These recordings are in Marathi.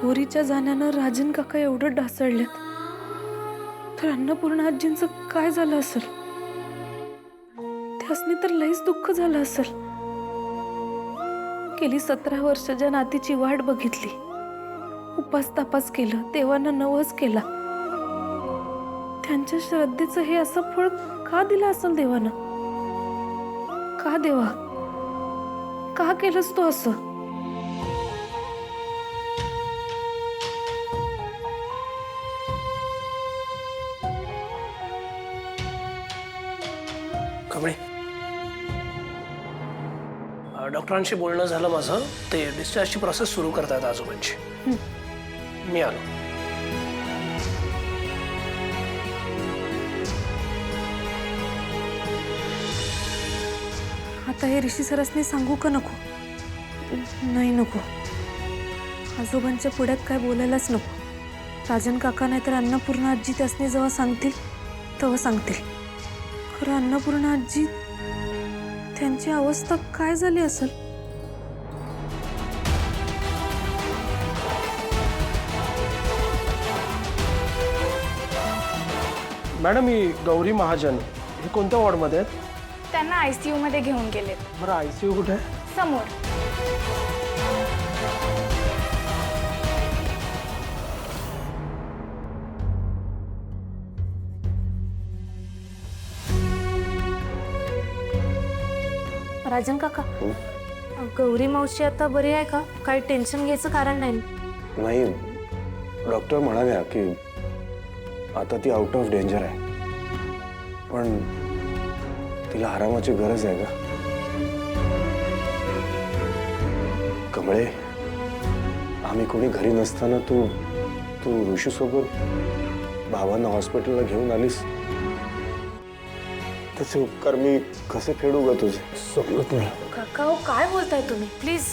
गौरीच्या जाण्यानं राजन काका एवढं ढासळल्यात, तर अन्नपूर्णा आजींचं काय झालं असेल? त्यासनी तर लईच दुःख झालं असेल. गेली 17 वर्ष ज्या नातीची वाट बघितली, उपास तापास केलं, देवानं नवस केला, त्यांच्या श्रद्धेचं हे असं फळ का दिलं असेल देवानं? का देवा, का केलंस तू असं? कमळे, डॉक्टरांशी बोलणं झालं माझं. ते डिस्चार्जची प्रोसेस सुरू करतायत आजोबांची. मी आलो. आता हे ऋषी सरसने सांगू का नको? नाही, नको. आजोबांच्या पुढ्यात काय बोलायलाच नको. राजन काका नाही तर अन्नपूर्णा आजी त्यासने जेव्हा सांगतील तेव्हा सांगतील. खरं अन्नपूर्णा आजी, त्यांची अवस्था काय झाली असेल? मॅडम, ही गौरी महाजन हे कोणत्या वॉर्डमध्ये आहेत? त्यांना ICU मध्ये घेऊन गेलेत. बरं, ICU कुठे आहे? समोर. राजन काका, गौरी मावशी आता बरी आहे का? काही टेन्शन घ्यायचं कारण नाही. नाही, डॉक्टर म्हणाल्या की आता ती आउट ऑफ डेंजर आहे, पण तिला आरामाची गरज आहे का? कमळे, आम्ही कोणी घरी नसताना तू ऋषी सोबत भावांना हॉस्पिटलला घेऊन आलीस. त्याचे उपकार मी कसे फेडू ग तुझे? समजत नाही. काका, हो काय बोलताय तुम्ही? प्लीज.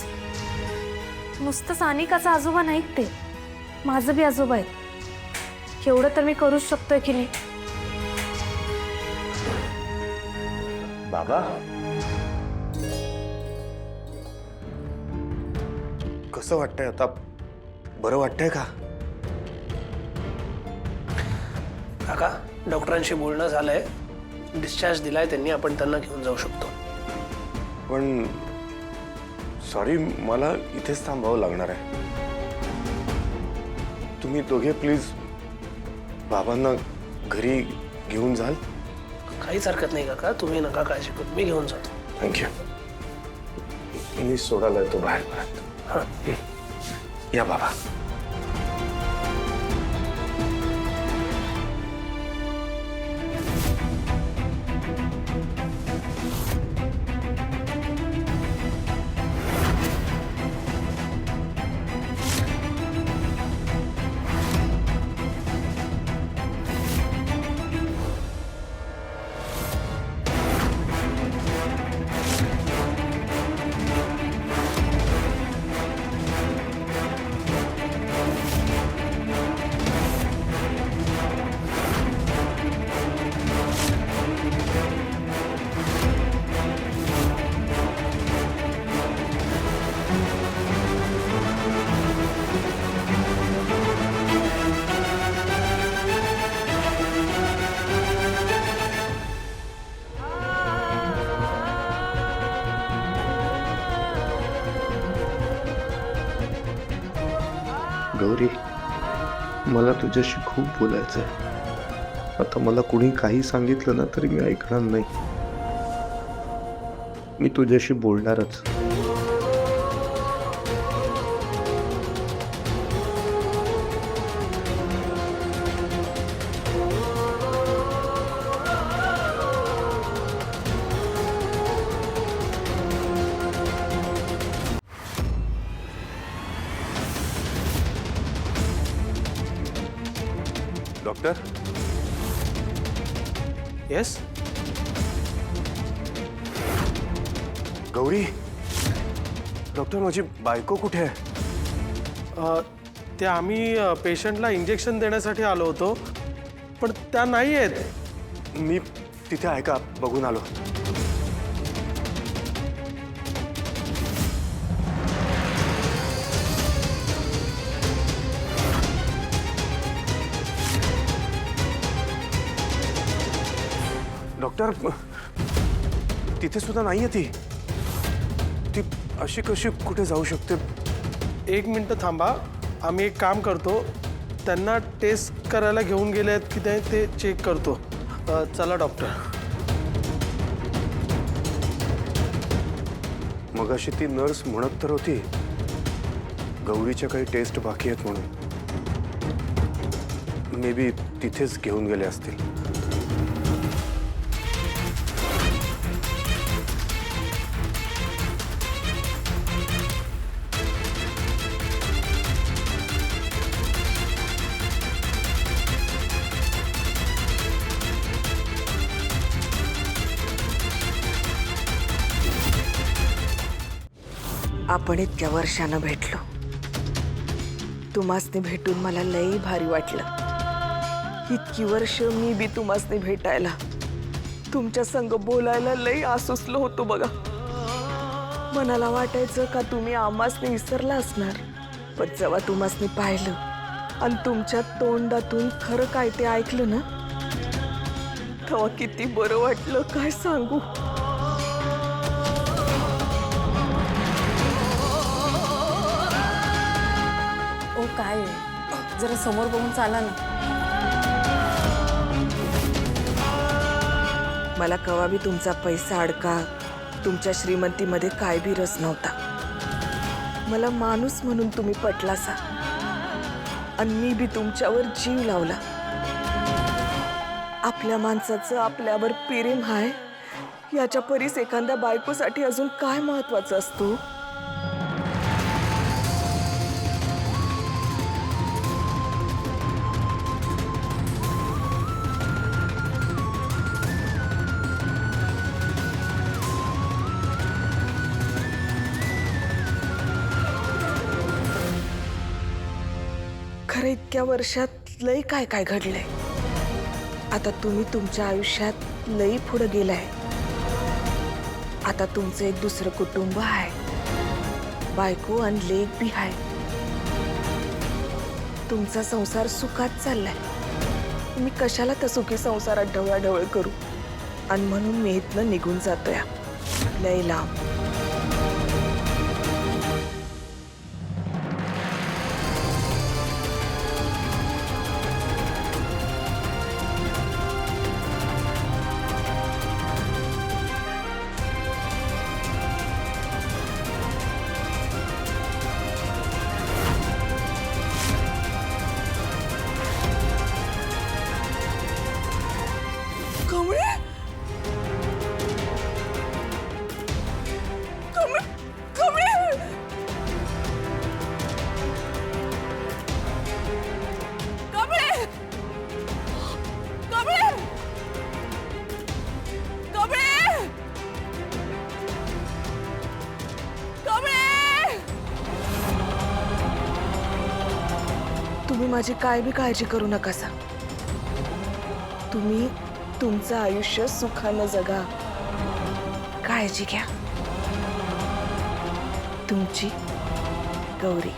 नुसतं सानिकाचा आजोबा नाहीत ते, माझं बी आजोबा आहेत. एवढं तर मी करूच शकतोय की नाही? बाबा, कसं वाटतंय आता? बरं वाटतंय का? काका, डॉक्टरांशी बोलणं झालंय. डिस्चार्ज दिलाय त्यांनी. आपण त्यांना घेऊन जाऊ शकतो. पण सॉरी, मला इथेच थांबावं लागणार आहे. तुम्ही दोघे प्लीज बाबांना घरी घेऊन जाल? काहीच हरकत नाही काका, तुम्ही नका काळजी करू, मी घेऊन जातो. थँक्यू. मी सोडायला येतो बाहेर परत. हां, या बाबा. गौरी, मला तुझ्याशी खूप बोलायचं आहे. आता मला कुणी काही सांगितलं ना तरी मी ऐकणार नाही. मी तुझ्याशी बोलणारच. Doctor, yes. गौरी, डॉक्टर माझी बायको कुठे आहे? ते आम्ही पेशंटला इंजेक्शन देण्यासाठी आलो होतो, पण त्या नाही आहेत. मी तिथे आहे का बघून आलो. डॉक्टर तिथे सुद्धा नाहीये ती. ती अशी कशी कुठे जाऊ शकते? 1 मिनिट थांबा, आम्ही एक काम करतो, त्यांना टेस्ट करायला घेऊन गेले आहेत की नाही ते चेक करतो. चला डॉक्टर. मगाशी ती नर्स म्हणत तर होती गौरीच्या काही टेस्ट बाकी आहेत म्हणून. मे बी तिथेच घेऊन गेले असतील. आपण इतक्या वर्षानं भेटलो. तुम्हासनी भेटून मला लई भारी वाटलं. इतकी वर्ष मी बी तुम्हासनी भेटायला, तुमच्या संग बोलायला लई आसुसलो होतो बघा. मनाला वाटायचं का तुम्ही आम्हासनी विसरला असणार. पण जेव्हा तुम्हासनी पाहिलं आणि तुमच्या तोंडातून खरं काय ते ऐकलं ना, तेव्हा किती बरं वाटलं काय सांगू. ओ काय आहे? जरा समोर बघून चाला ना. मला कवा बी तुमचा पैसा अडका, तुमच्या श्रीमंतीमध्ये काय बी रस नव्हता. मला माणूस म्हणून तुम्ही पटलासा आणि मी बी तुमच्यावर जीव लावला. आपल्या माणसाचं आपल्यावर प्रेम हाय याच्या परीस एखाद्या बायकोसाठी अजून काय महत्वाचं असतो. खरं इतक्या वर्षात लई काय काय घडलंय. आता तुम्ही तुमच्या आयुष्यात लई पुढे गेलाय. आता तुमचं एक दुसरं कुटुंब आहे, बायको आणि लेक बी आहे. तुमचा संसार सुखात चाललाय. मी कशाला त्या सुखी संसारात ढवळाढवळ करू. आणि म्हणून मी इथनं निघून जातोय लई लांब. कमळे कमळे कमळे कमळे कमळे कमळे कमळे. तुम्ही माझी काय बी काळजी करू नका सा. तुम्ही तुमचं आयुष्य सुखानं जगा. काळजी घ्या. तुमची गौरी.